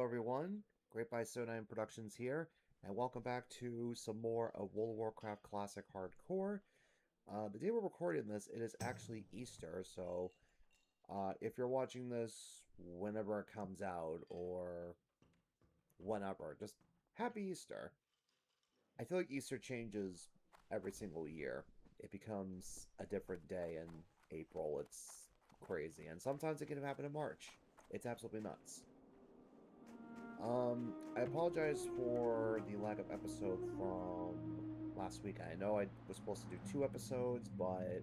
everyone, Great by So9 Productions here, and welcome back to some more of World of Warcraft Classic Hardcore. The day we're recording this, it is actually Easter, so if you're watching this whenever it comes out, or whenever, just Happy Easter. I feel like Easter changes every single year. It becomes a different day in April. It's crazy, and sometimes it can happen in March. It's absolutely nuts. I apologize for the lack of episode from last week. I know I was supposed to do 2 episodes, but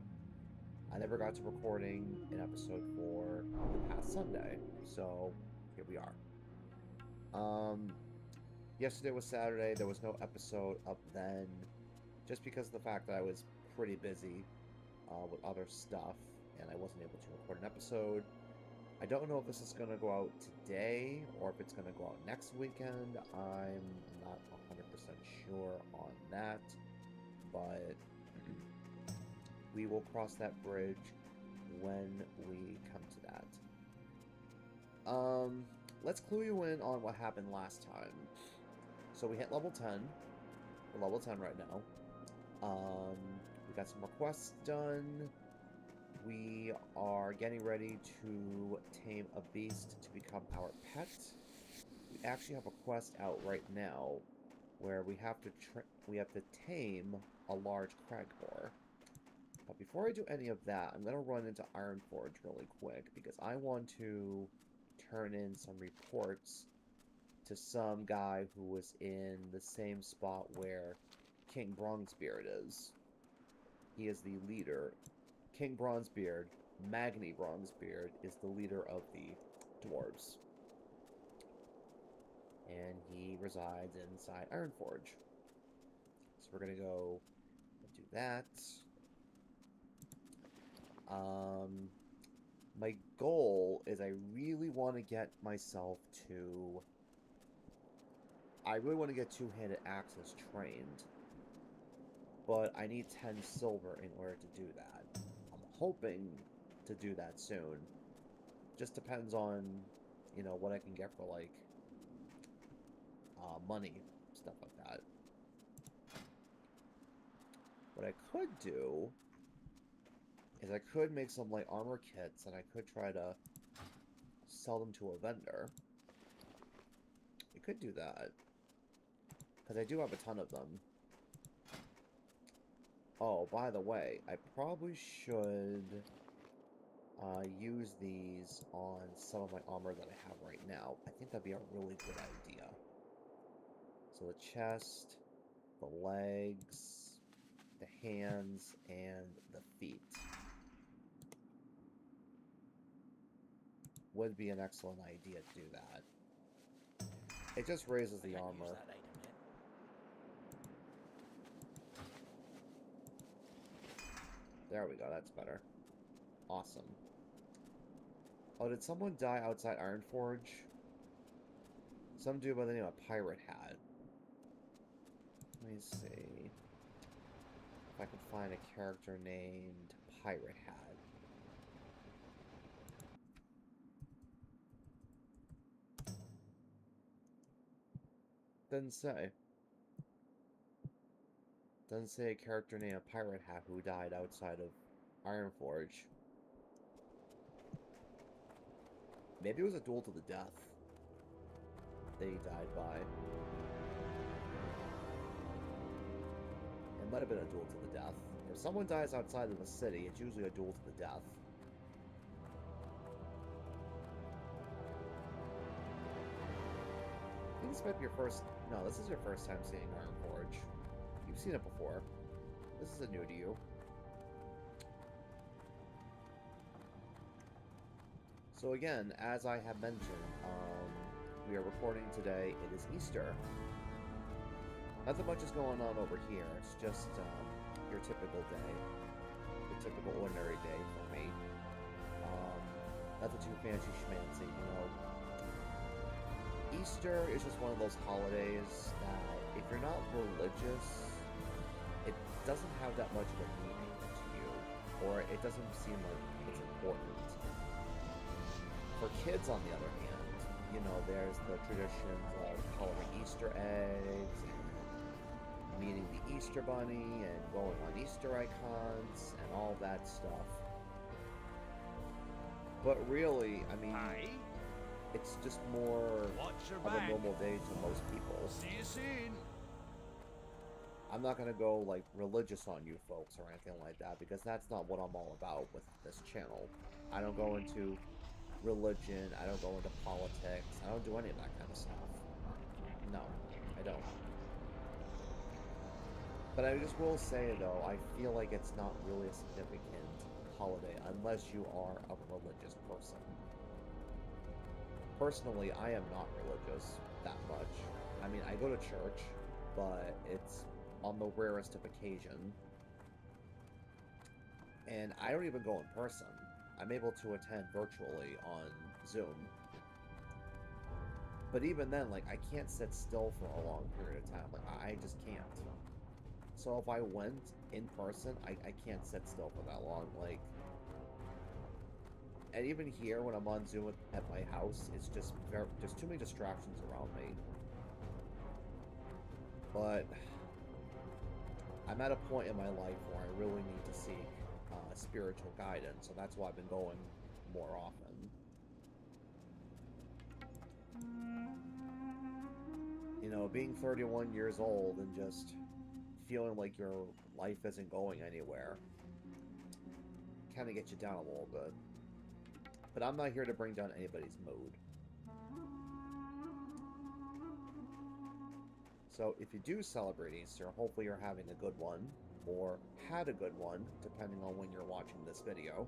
I never got to recording an episode for the past Sunday. So here we are. Yesterday was Saturday. There was no episode up then, just because of the fact that I was pretty busy with other stuff, and I wasn't able to record an episode. I don't know if this is going to go out today or if it's going to go out next weekend. I'm not 100% sure on that, but we will cross that bridge when we come to that. Let's clue you in on what happened last time. So we hit level 10. We're level 10 right now. We got some requests done. We are getting ready to tame a beast to become our pet. We actually have a quest out right now where we have to tame a large cragmore. But before I do any of that, I'm going to run into Ironforge really quick because I want to turn in some reports to some guy who was in the same spot where King Bronzebeard is. He is the leader. King Bronzebeard, Magni Bronzebeard, is the leader of the dwarves. And he resides inside Ironforge. So we're going to go and do that. My goal is I really want to get myself to... I really want to get two-handed axes trained. But I need 10 silver in order to do that. I'm hoping to do that soon. Just depends on, you know, what I can get for, like, money, stuff like that. What I could do is I could make some light armor kits, and I could try to sell them to a vendor. We could do that. Because I do have a ton of them. Oh, by the way, I probably should use these on some of my armor that I have right now. I think that'd be a really good idea. So the chest, the legs, the hands, and the feet would be an excellent idea to do that. It just raises the armor. There we go, that's better. Awesome. Oh, did someone die outside Ironforge? Some dude by the name of Pirate Hat. Let me see if I can find a character named Pirate Hat. Doesn't say. Doesn't say a character named Pirate Hat who died outside of Ironforge. Maybe it was a duel to the death that he died by. It might have been a duel to the death. If someone dies outside of the city, it's usually a duel to the death. I think this might be your first... No, this is your first time seeing Ironforge. You've seen it before. This isn't new to you. So again, as I have mentioned, we are recording today. It is Easter. Nothing much is going on over here. It's just your typical day. Your typical ordinary day for me. Nothing too fancy schmancy, you know. Easter is just one of those holidays that if you're not religious, it doesn't have that much of a meaning to you, or it doesn't seem like it's important. For kids, on the other hand, you know, there's the traditions of coloring Easter eggs and meeting the Easter Bunny and going on Easter icons and all that stuff. But really, I mean, it's just more of a normal day to most people. See you soon. I'm not going to go, like, religious on you folks or anything like that, because that's not what I'm all about with this channel. I don't go into religion, I don't go into politics, I don't do any of that kind of stuff. No, I don't. But I just will say, though, I feel like it's not really a significant holiday unless you are a religious person. Personally, I am not religious that much. I mean, I go to church, but it's on the rarest of occasion. And I don't even go in person. I'm able to attend virtually on Zoom. But even then, like, I can't sit still for a long period of time. Like, I just can't. So if I went in person, I can't sit still for that long. Like, and even here, when I'm on Zoom at my house, it's just there's too many distractions around me. But I'm at a point in my life where I really need to seek spiritual guidance, so that's why I've been going more often. You know, being 31 years old and just feeling like your life isn't going anywhere kind of gets you down a little bit. But I'm not here to bring down anybody's mood. So if you do celebrate Easter, hopefully you're having a good one, or had a good one, depending on when you're watching this video.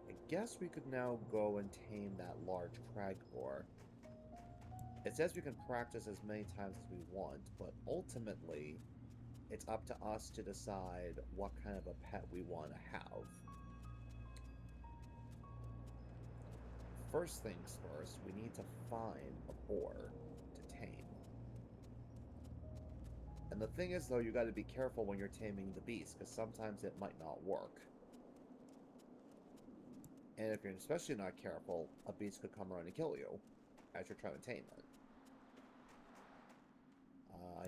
I guess we could now go and tame that large crag boar. It says we can practice as many times as we want, but ultimately, it's up to us to decide what kind of a pet we want to have. First things first, we need to find a boar to tame. And the thing is, though, you got to be careful when you're taming the beast, because sometimes it might not work. And if you're especially not careful, a beast could come around and kill you as you're trying to tame it.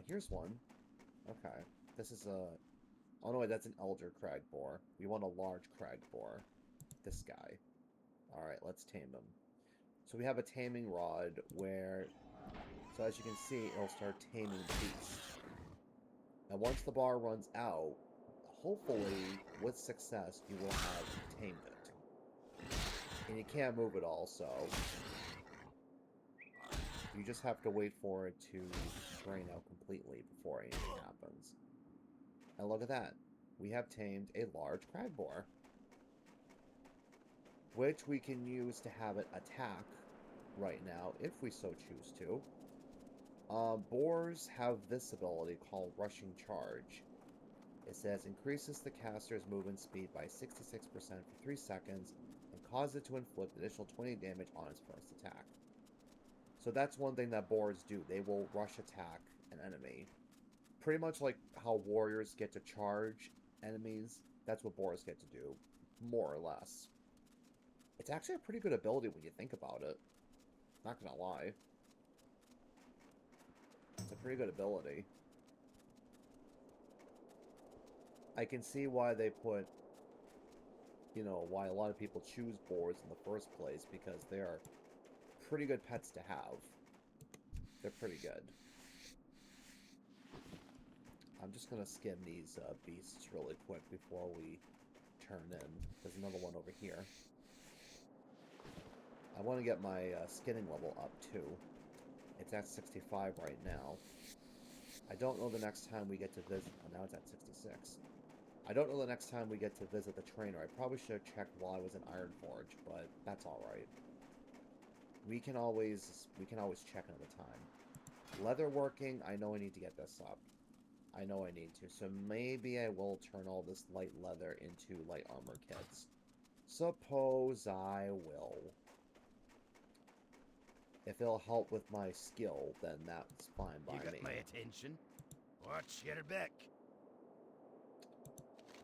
Here's one. Okay. This is a... Oh no, that's an elder crag boar. We want a large crag boar. This guy. Alright, let's tame him. So we have a taming rod where... So as you can see, it'll start taming the beast. And once the bar runs out, hopefully, with success, you will have tamed it. And you can't move it all, so... You just have to wait for it to drain out completely before anything happens. And look at that. We have tamed a large crag boar, which we can use to have it attack right now, if we so choose to. Boars have this ability called Rushing Charge. It says, increases the caster's movement speed by 66% for 3 seconds, and causes it to inflict additional 20 damage on its first attack. So that's one thing that boars do. They will rush attack an enemy. Pretty much like how warriors get to charge enemies, that's what boars get to do, more or less. It's actually a pretty good ability when you think about it. Not gonna lie. It's a pretty good ability. I can see why they put, you know, why a lot of people choose boars in the first place, because they are pretty good pets to have. They're pretty good. I'm just gonna skim these beasts really quick before we turn in. There's another one over here. I want to get my skinning level up too. It's at 65 right now. I don't know the next time we get to visit... Oh, now it's at 66. I don't know the next time we get to visit the trainer. I probably should have checked while I was in Ironforge, but that's alright. We can always check another time. Leatherworking, I know I need to get this up. I know I need to. So maybe I will turn all this light leather into light armor kits. Suppose I will. If it'll help with my skill, then that's fine by me. You got my attention. Watch your back.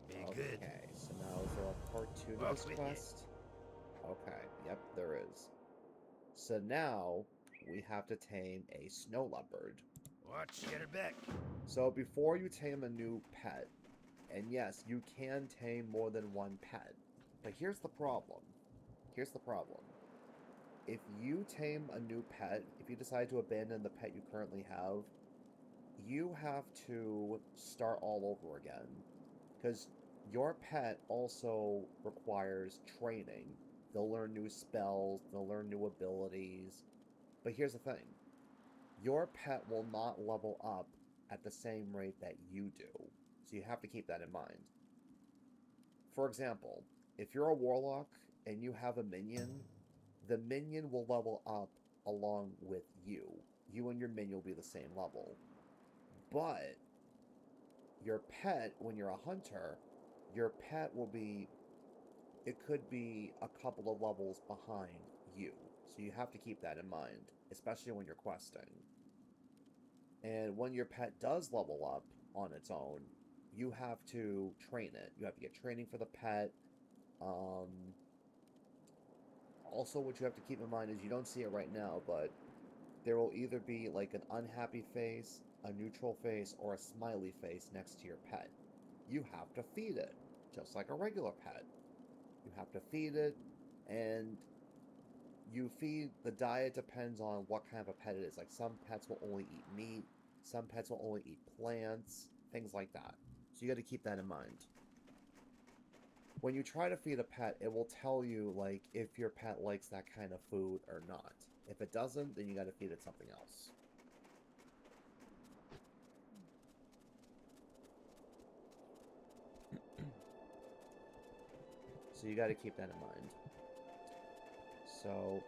Be good. Okay, so now is there a part 2 to this quest? Okay, yep, there is. So now we have to tame a snow leopard. Watch, get her back. So before you tame a new pet, and yes, you can tame more than one pet, but here's the problem. Here's the problem. If you tame a new pet, if you decide to abandon the pet you currently have, you have to start all over again. Because your pet also requires training. They'll learn new spells, they'll learn new abilities. But here's the thing. Your pet will not level up at the same rate that you do. So you have to keep that in mind. For example, if you're a warlock and you have a minion, the minion will level up along with you. You and your minion will be the same level. But your pet, when you're a hunter, your pet will be, it could be a couple of levels behind you. So you have to keep that in mind, especially when you're questing. And when your pet does level up on its own, you have to train it. You have to get training for the pet. Also, what you have to keep in mind is you don't see it right now, but there will either be like an unhappy face, a neutral face, or a smiley face next to your pet. You have to feed it, just like a regular pet. You have to feed it, and the diet depends on what kind of a pet it is. Like some pets will only eat meat, some pets will only eat plants, things like that. So you got to keep that in mind. When you try to feed a pet, it will tell you like if your pet likes that kind of food or not. If it doesn't, then you got to feed it something else. So you got to keep that in mind. So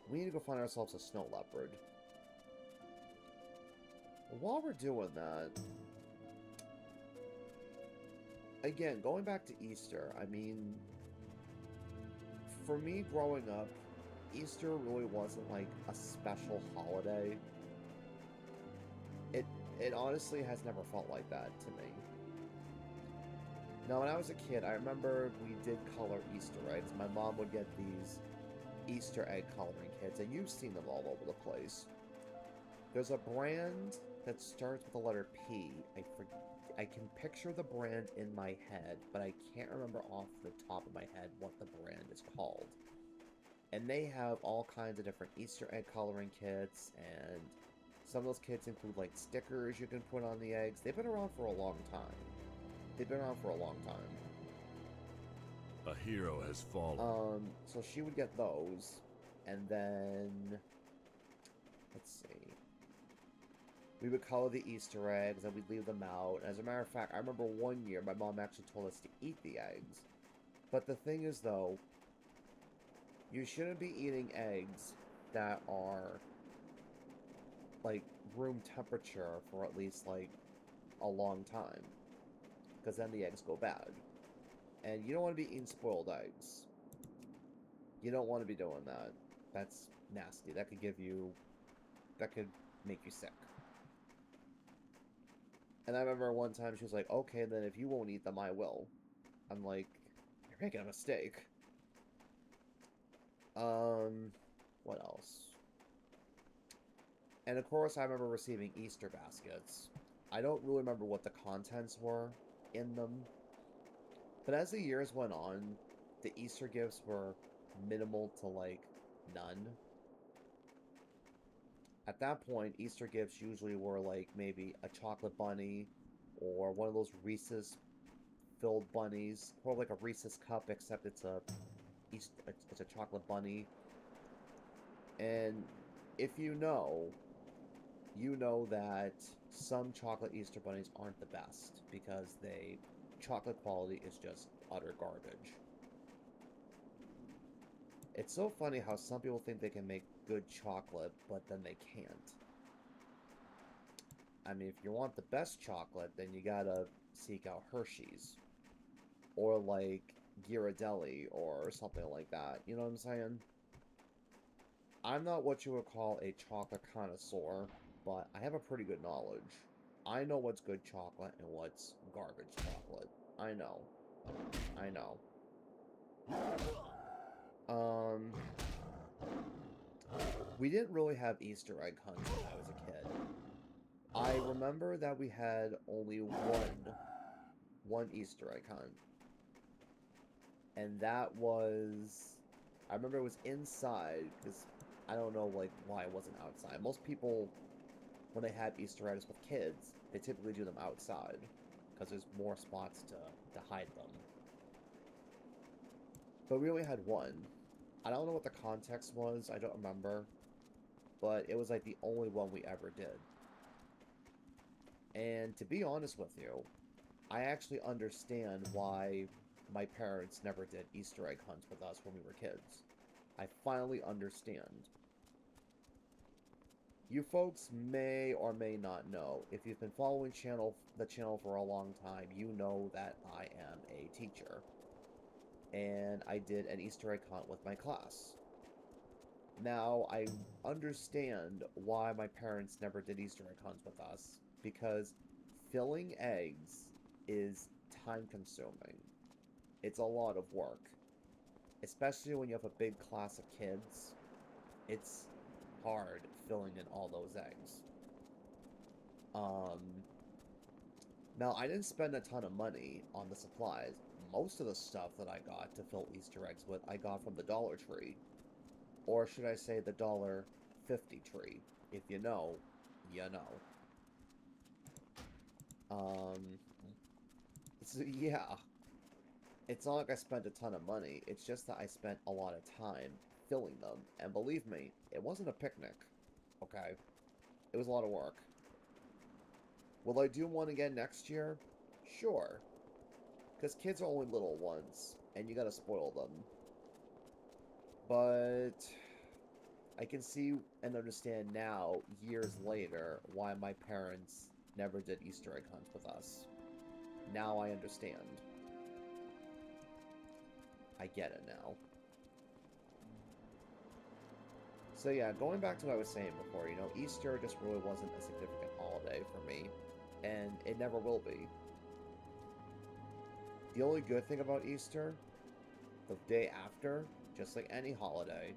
we need to go find ourselves a snow leopard. While we're doing that, again, going back to Easter, I mean, for me growing up, Easter really wasn't like a special holiday. It honestly has never felt like that to me. Now, when I was a kid, I remember we did color Easter eggs. My mom would get these Easter egg coloring kits, and you've seen them all over the place. There's a brand that starts with the letter P. I can picture the brand in my head, but I can't remember off the top of my head what the brand is called. And they have all kinds of different Easter egg coloring kits, and some of those kits include like stickers you can put on the eggs. They've been around for a long time. They've been around for a long time. A hero has fallen. So she would get those, and then let's see. We would color the Easter eggs, and we'd leave them out. As a matter of fact, I remember one year my mom actually told us to eat the eggs. But the thing is, though, you shouldn't be eating eggs that are like room temperature for at least like a long time, because then the eggs go bad. And you don't want to be eating spoiled eggs. You don't want to be doing that. That's nasty. That could make you sick. And I remember one time she was like, okay, then if you won't eat them, I will. I'm like, you're making a mistake. What else? And of course, I remember receiving Easter baskets. I don't really remember what the contents were in them. But as the years went on, the Easter gifts were minimal to, like, none. At that point, Easter gifts usually were, like, maybe a chocolate bunny or one of those Reese's-filled bunnies. Or, like, a Reese's cup, except it's a chocolate bunny. And if you know that some chocolate Easter bunnies aren't the best because chocolate quality is just utter garbage. It's so funny how some people think they can make good chocolate, but then they can't. I mean, if you want the best chocolate, then you gotta seek out Hershey's. Or like Ghirardelli or something like that. You know what I'm saying? I'm not what you would call a chocolate connoisseur, but I have a pretty good knowledge. I know what's good chocolate and what's garbage chocolate. I know. I know. We didn't really have Easter egg hunts when I was a kid. I remember that we had only one Easter egg hunt. And that was... I remember it was inside, because I don't know, like, why it wasn't outside. Most people, when they have Easter eggs with kids, they typically do them outside, because there's more spots to hide them. But we only had one. I don't know what the context was, I don't remember. But it was like the only one we ever did. And to be honest with you, I actually understand why my parents never did Easter egg hunts with us when we were kids. I finally understand. You folks may or may not know, if you've been following the channel for a long time, you know that I am a teacher. And I did an Easter egg hunt with my class. Now, I understand why my parents never did Easter egg hunts with us, because filling eggs is time-consuming. It's a lot of work. Especially when you have a big class of kids. It's hard filling in all those eggs. Now, I didn't spend a ton of money on the supplies. Most of the stuff that I got to fill Easter eggs with, I got from the Dollar Tree. Or should I say the $1.50 tree? If you know, you know. So yeah. It's not like I spent a ton of money. It's just that I spent a lot of time filling them. And believe me, it wasn't a picnic. Okay? It was a lot of work. Will I do one again next year? Sure. Because kids are only little ones, and you gotta spoil them. But I can see and understand now, years later, why my parents never did Easter egg hunts with us. Now I understand. I get it now. So yeah, going back to what I was saying before, you know, Easter just really wasn't a significant holiday for me, and it never will be. The only good thing about Easter, the day after, just like any holiday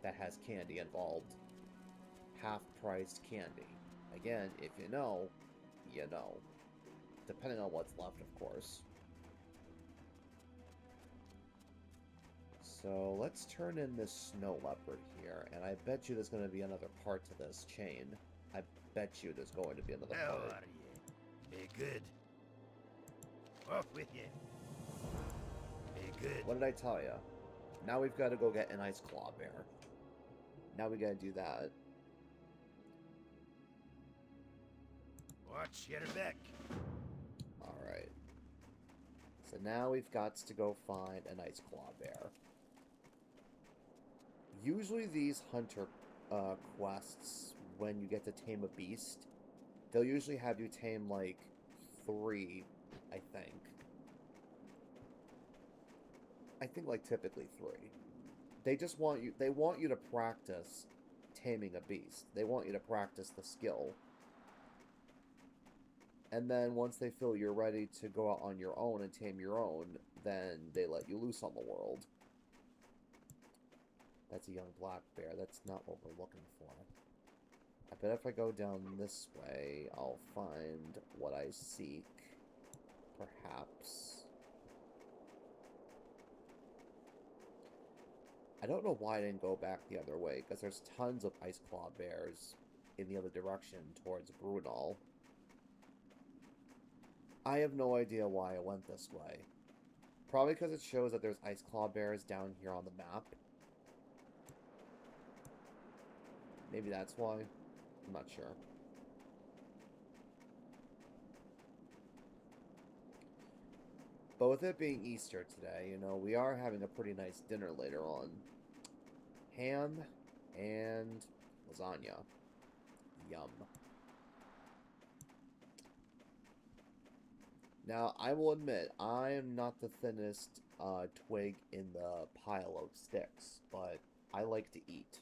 that has candy involved, half-priced candy. Again, if you know, you know. Depending on what's left, of course. So let's turn in this snow leopard here, and I bet you there's going to be another part to this chain. I bet you there's going to be another How part. are you? Be good. Off with you. Be good. What did I tell you? Now we've got to go get an ice claw bear. Now we got to do that. Watch your back. Alright. So now we've got to go find an ice claw bear. Usually these hunter quests, when you get to tame a beast, they'll usually have you tame like 3, I think. I think like typically 3. They just want you, they want you to practice taming a beast. They want you to practice the skill. And then once they feel you're ready to go out on your own and tame your own, then they let you loose on the world. That's a young black bear. That's not what we're looking for. I bet if I go down this way, I'll find what I seek. Perhaps. I don't know why I didn't go back the other way, because there's tons of ice claw bears in the other direction towards Brunel. I have no idea why I went this way. Probably because it shows that there's ice claw bears down here on the map. Maybe that's why. I'm not sure. But with it being Easter today, you know, we are having a pretty nice dinner later on. Ham and lasagna. Yum. Now, I will admit, I am not the thinnest twig in the pile of sticks, but I like to eat.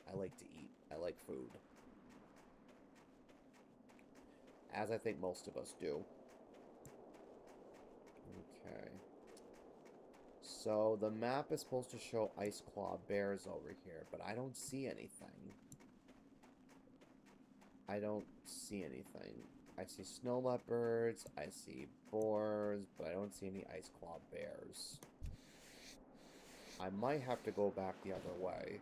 I like to eat. I like food. As I think most of us do. Okay. So the map is supposed to show ice claw bears over here, but I don't see anything. I don't see anything. I see snow leopards, I see boars, but I don't see any ice claw bears. I might have to go back the other way.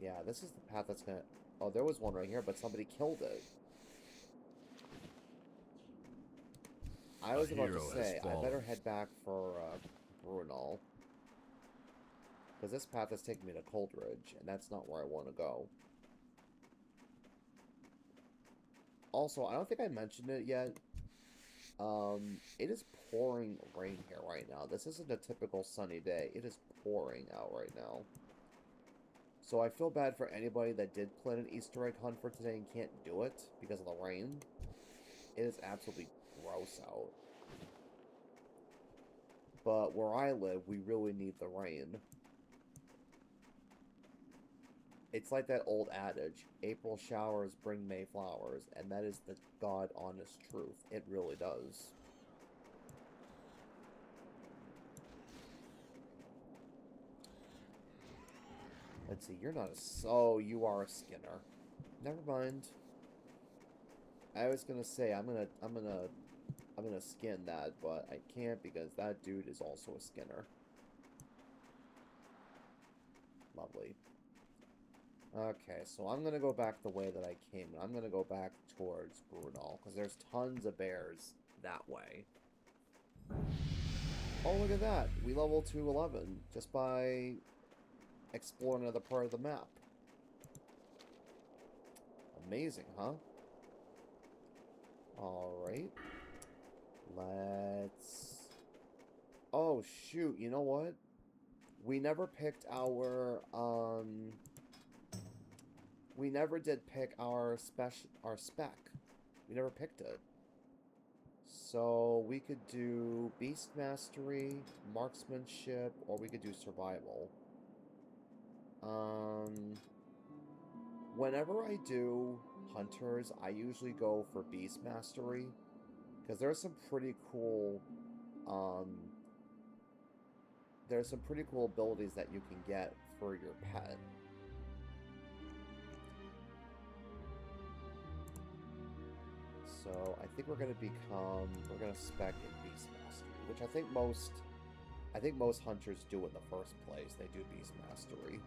Yeah, this is the path that's gonna... Oh, there was one right here, but somebody killed it. I was about to say, I better head back for Brunel. Because this path is taking me to Coldridge, and that's not where I want to go. Also, I don't think I mentioned it yet. It is pouring rain here right now. This isn't a typical sunny day. It is pouring out right now. So I feel bad for anybody that did plan an Easter egg hunt for today and can't do it because of the rain. It is absolutely gross out. But where I live, we really need the rain. It's like that old adage, April showers bring May flowers, and that is the God-honest truth. It really does. Let's see, you're not a... Oh, you are a Skinner. Never mind. I was gonna say, I'm gonna skin that, but I can't because that dude is also a Skinner. Lovely. Okay, so I'm gonna go back the way that I came. I'm gonna go back towards Brunel, because there's tons of bears that way. Oh, look at that! We leveled to 11 just by exploring another part of the map. Amazing, huh? Alright. Let's... Oh, shoot, you know what? We never picked our, we never did pick our spec. We never picked it. So we could do Beast Mastery, Marksmanship, or we could do Survival. Whenever I do Hunters, I usually go for Beast Mastery. Because there's some pretty cool, there's some pretty cool abilities that you can get for your pet. So I think we're gonna spec in Beast Mastery, which I think most hunters do in the first place. They do Beast Mastery.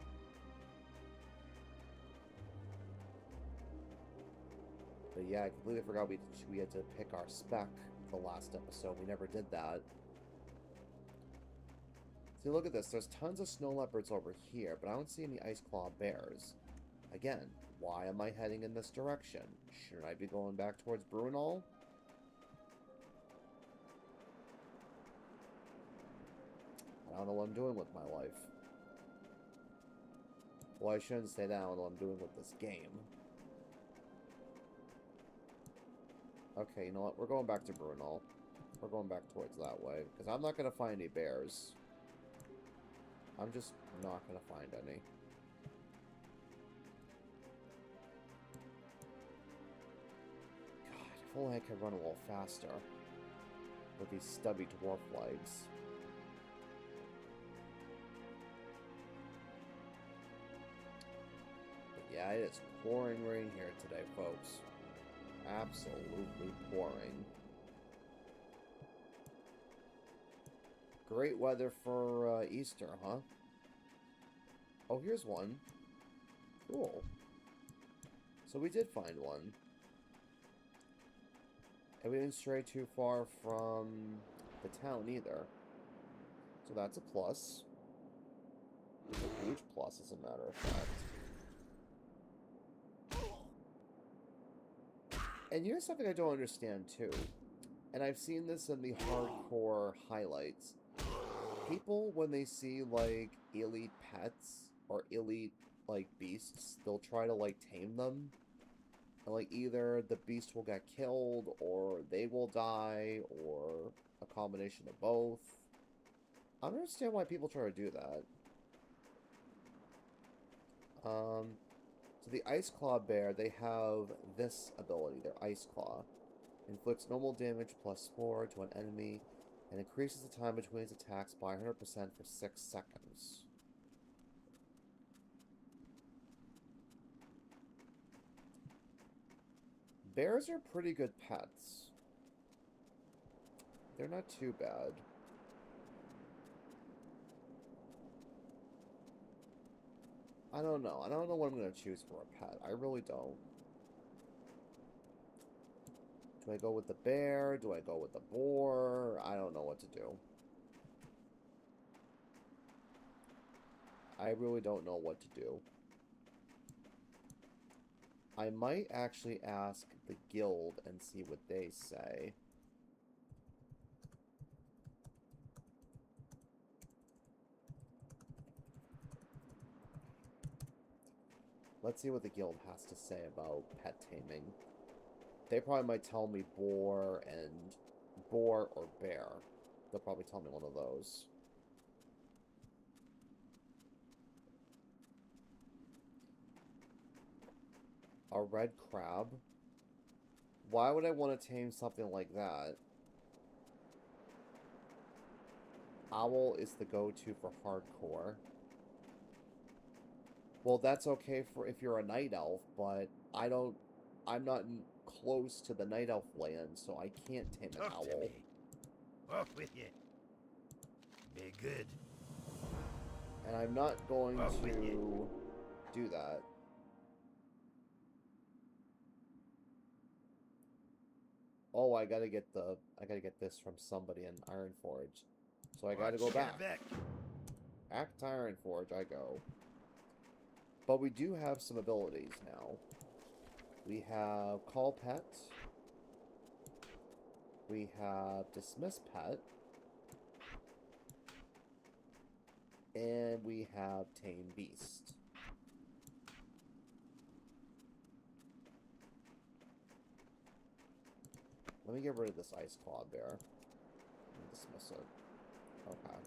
But yeah, I completely forgot we had to pick our spec the last episode. We never did that. See, look at this. There's tons of snow leopards over here, but I don't see any ice claw bears. Again, why am I heading in this direction? Shouldn't I be going back towards Brunel? I don't know what I'm doing with my life. Well, I shouldn't say that. I don't know what I'm doing with this game. Okay, you know what? We're going back to Brunel. We're going back towards that way. Because I'm not going to find any bears. I'm just not going to find any. God, if only I could run a little faster. With these stubby dwarf legs. But yeah, it is pouring rain here today, folks. Absolutely pouring. Great weather for Easter, huh? Oh, here's one. Cool. So we did find one. And we didn't stray too far from the town either. So that's a plus. It's a huge plus, as a matter of fact. And here's something I don't understand, too. And I've seen this in the hardcore highlights. People, when they see, like, elite pets or elite, like, beasts, they'll try to, like, tame them. And, like, either the beast will get killed, or they will die, or a combination of both. I don't understand why people try to do that. So the Ice Claw Bear, they have this ability, their Ice Claw. Inflicts normal damage plus 4 to an enemy and increases the time between its attacks by 100% for 6 seconds. Bears are pretty good pets. They're not too bad. I don't know. I don't know what I'm going to choose for a pet. I really don't. Do I go with the bear? Do I go with the boar? I don't know what to do. I really don't know what to do. I might actually ask the guild and see what they say. Let's see what the guild has to say about pet taming. They probably might tell me boar or bear. They'll probably tell me one of those. A red crab? Why would I want to tame something like that? Owl is the go-to for hardcore. Well, that's okay for if you're a night elf, but I'm not close to the night elf land, so I can't tame an owl. To me. Off with you. Be good. And I'm not going Off with to you. do that. Oh, I gotta get this from somebody in Ironforge. So I gotta go back. Back to Ironforge I go. But we do have some abilities now. We have Call Pet. We have Dismiss Pet. And we have Tame Beast. Let me get rid of this Ice Claw Bear. And dismiss it. Okay.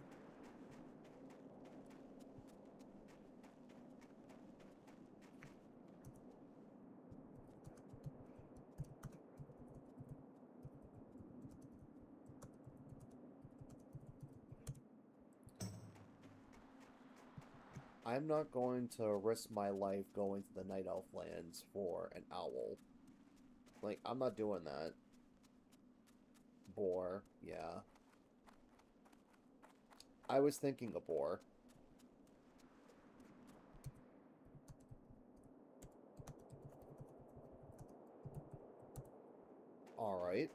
I'm not going to risk my life going to the Night Elf lands for an owl. Like, I'm not doing that. Boar, yeah. I was thinking a boar. Alright.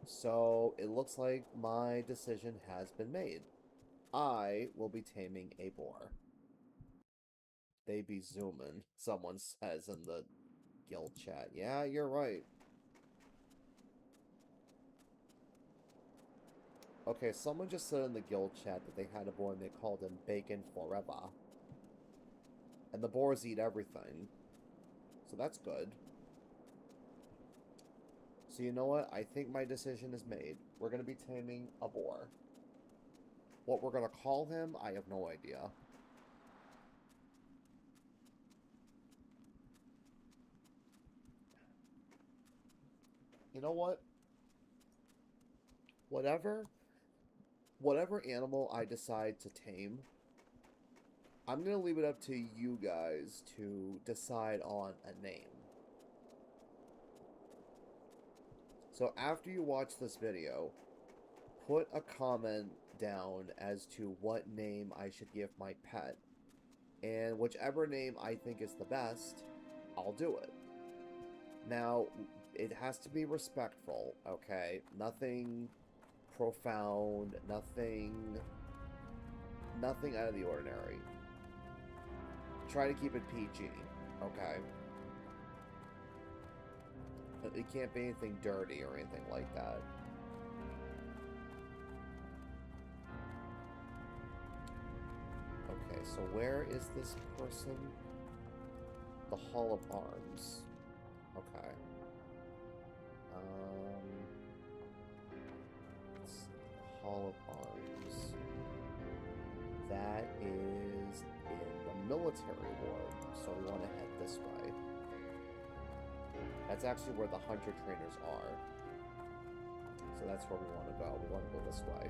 So, it looks like my decision has been made. I will be taming a boar. They be zooming, someone says in the guild chat. Yeah, you're right. Okay, someone just said in the guild chat that they had a boar and they called him Bacon Forever. And the boars eat everything. So that's good. So you know what? I think my decision is made. We're going to be taming a boar. What we're going to call him, I have no idea. You know what? Whatever animal I decide to tame, I'm going to leave it up to you guys to decide on a name. So after you watch this video, put a comment down as to what name I should give my pet. And whichever name I think is the best, I'll do it. Now, it has to be respectful, okay? Nothing profound, nothing out of the ordinary. Try to keep it PG, okay? It can't be anything dirty or anything like that. Okay, so where is this person? The Hall of Arms. Okay. Let's see. The Hall of Arms. That is in the military ward, so we want to head this way. That's actually where the hunter trainers are. So that's where we want to go. We want to go this way.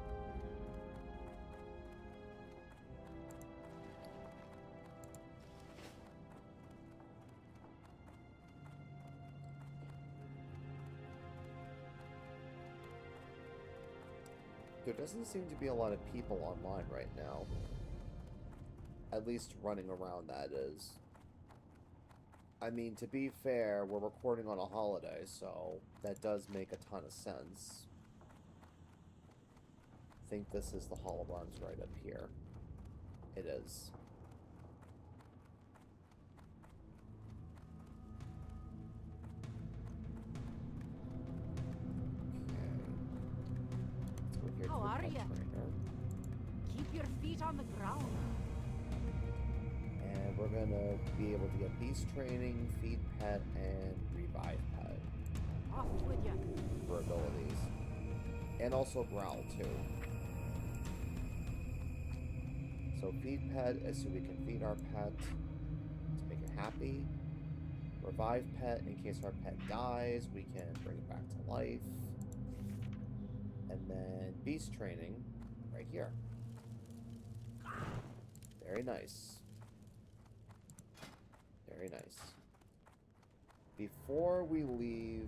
There doesn't seem to be a lot of people online right now. At least running around, that is. I mean, to be fair, we're recording on a holiday, so that does make a ton of sense. I think this is the Hall of Arms right up here. It is. Okay. How are you? Keep your feet on the ground. And we're gonna be able to get beast training, feed pet, and revive pet. Off with you. For abilities. And also growl too. So feed pet is so we can feed our pet to make it happy. Revive pet in case our pet dies, we can bring it back to life. And then beast training right here. Very nice. Very nice. Before we leave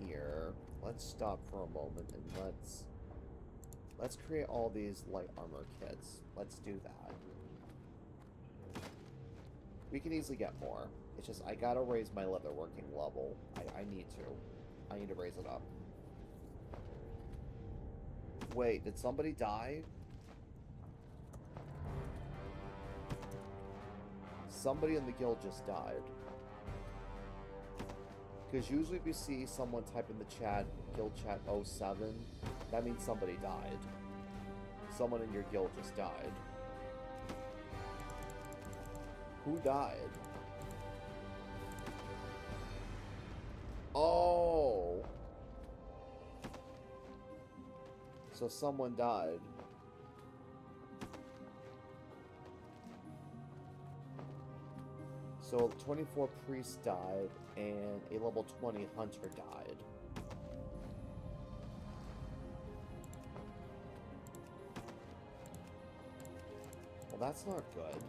here, let's stop for a moment and let's create all these light armor kits. Let's do that. We can easily get more. It's just I gotta raise my leatherworking level. I need to. I need to raise it up. Wait, did somebody die? Somebody in the guild just died. Because usually if you see someone type in the chat, guild chat 07, that means somebody died. Someone in your guild just died. Who died? Oh! So someone died. So 24 priests died, and a level 20 hunter died. Well, that's not good.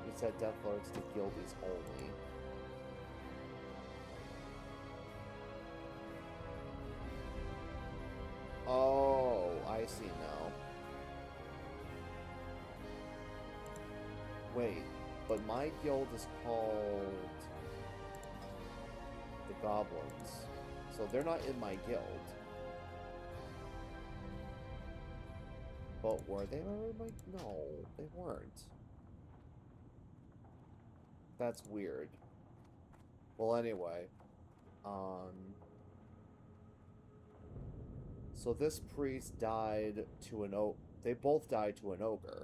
He said death alerts to guildies only. Oh, I see now. Wait, but my guild is called the Goblins, so they're not in my guild. But were they ever in my... No, they weren't. That's weird. Well, anyway, so this priest died to an they both died to an ogre.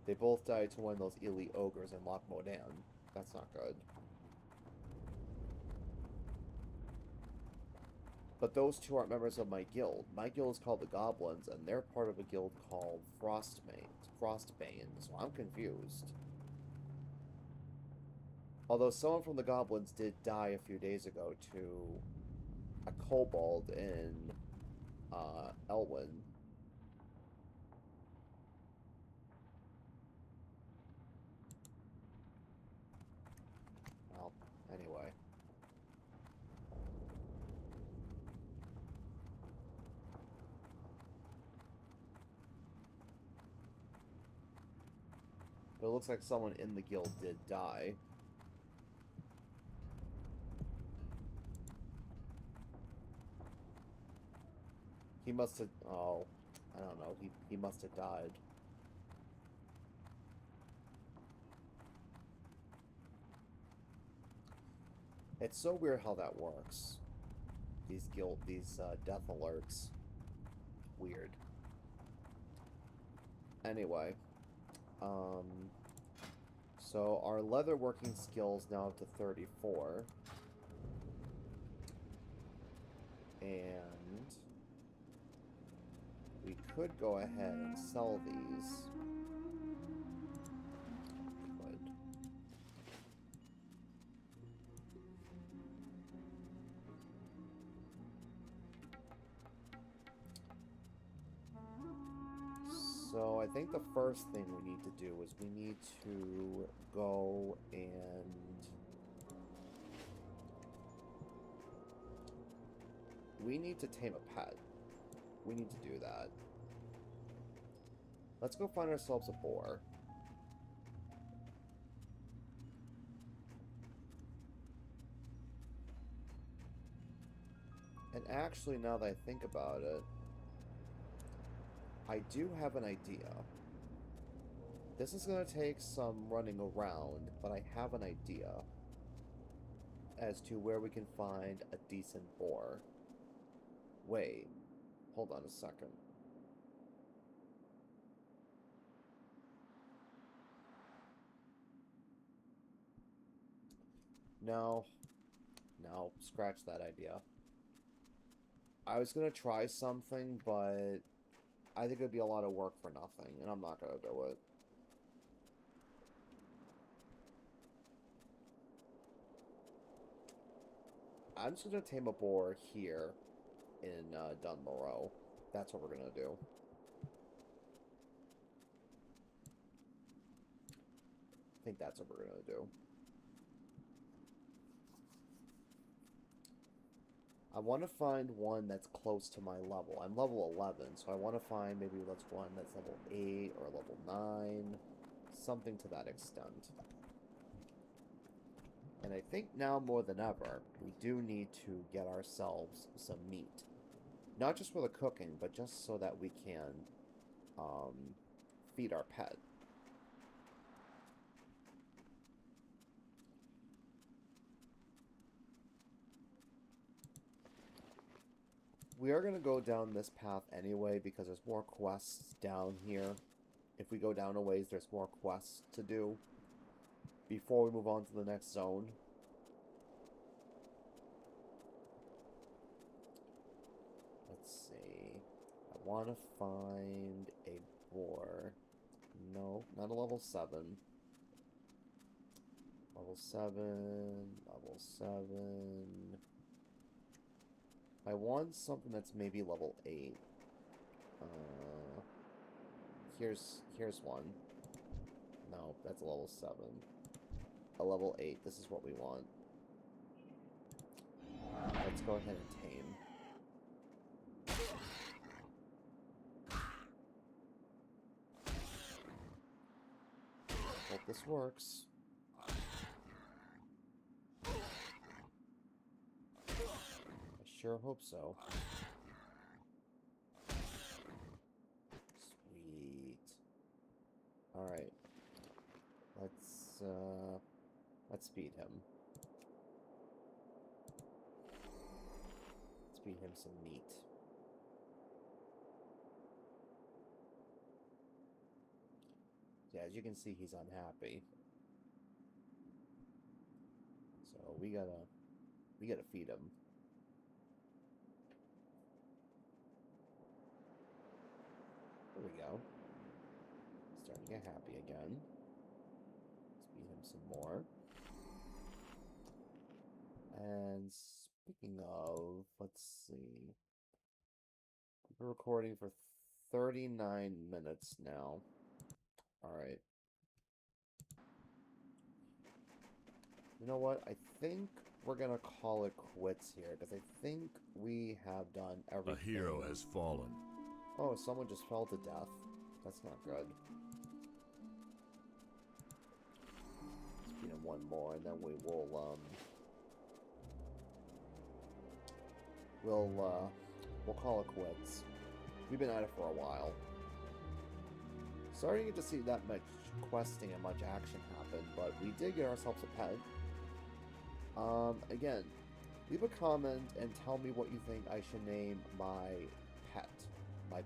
They both died to one of those elite ogres in Loch Modan. That's not good. But those two aren't members of my guild. My guild is called the Goblins, and they're part of a guild called Frostbane, so I'm confused. Although someone from the Goblins did die a few days ago to a kobold in Elwyn. Well, anyway. But it looks like someone in the guild did die. He must have... Oh, I don't know. He must have died. It's so weird how that works. These death alerts. Weird. Anyway. So our leatherworking skills now up to 34. And could go ahead and sell these. Could. So I think the first thing we need to do is we need to go and we need to tame a pet. We need to do that. Let's go find ourselves a boar. And actually, now that I think about it, I do have an idea. This is going to take some running around, but I have an idea as to where we can find a decent boar. Wait, hold on a second. No, scratch that idea. I was going to try something, but I think it would be a lot of work for nothing, and I'm not going to do it. I'm just going to tame a boar here in Dunmorrow. That's what we're going to do. I think that's what we're going to do. I want to find one that's close to my level. I'm level 11, so I want to find maybe that's one that's level 8 or level 9. Something to that extent. And I think now more than ever, we do need to get ourselves some meat. Not just for the cooking, but just so that we can feed our pet. We are going to go down this path anyway because there's more quests down here. If we go down a ways, there's more quests to do before we move on to the next zone. Let's see. I want to find a boar. No, not a level 7. Level 7, level 7... I want something that's maybe level 8. Here's one. No, that's a level 7. A level 8. This is what we want. Let's go ahead and tame. Hope this works. Sure hope so. Sweet. Alright. Let's feed him. Let's feed him some meat. Yeah, as you can see, he's unhappy. So we gotta feed him. There we go. Starting to get happy again. Let's feed him some more. And speaking of, let's see. We've been recording for 39 minutes now. Alright. You know what? I think we're gonna call it quits here, because I think we have done everything. A hero has fallen. Oh, someone just fell to death. That's not good. Let's feed him one more, and then we will, we'll call it quits. We've been at it for a while. Sorry to get to see that much questing and much action happen, but we did get ourselves a pet. Again, leave a comment and tell me what you think I should name my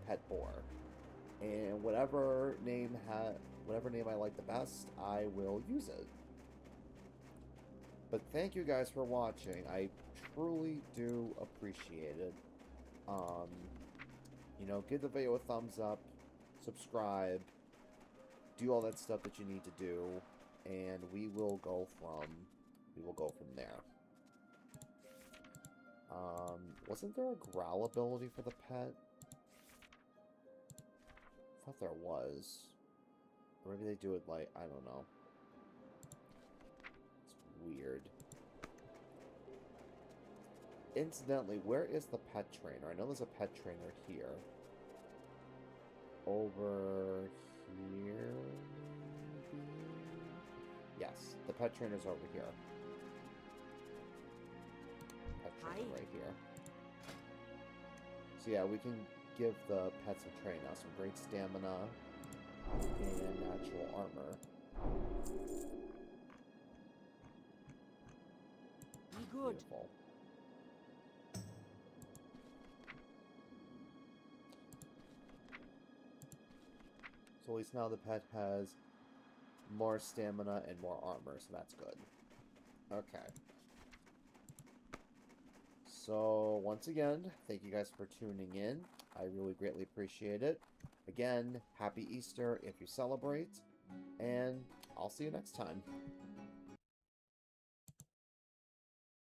pet boar. And whatever name I like the best, I will use it. But thank you guys for watching. I truly do appreciate it. you know, give the video a thumbs up, subscribe, do all that stuff that you need to do, and we will go from there. Wasn't there a growl ability for the pet? I thought there was. Or maybe they do it like, I don't know. It's weird. Incidentally, where is the pet trainer? I know there's a pet trainer here. Over here? Maybe? Yes, the pet trainer's over here. Pet trainer right here. So yeah, we can give the pets a train now. Some great stamina and natural armor. Be good. Beautiful. So at least now the pet has more stamina and more armor, so that's good. Okay. So, once again, thank you guys for tuning in. I really greatly appreciate it. Again, happy Easter if you celebrate, and I'll see you next time.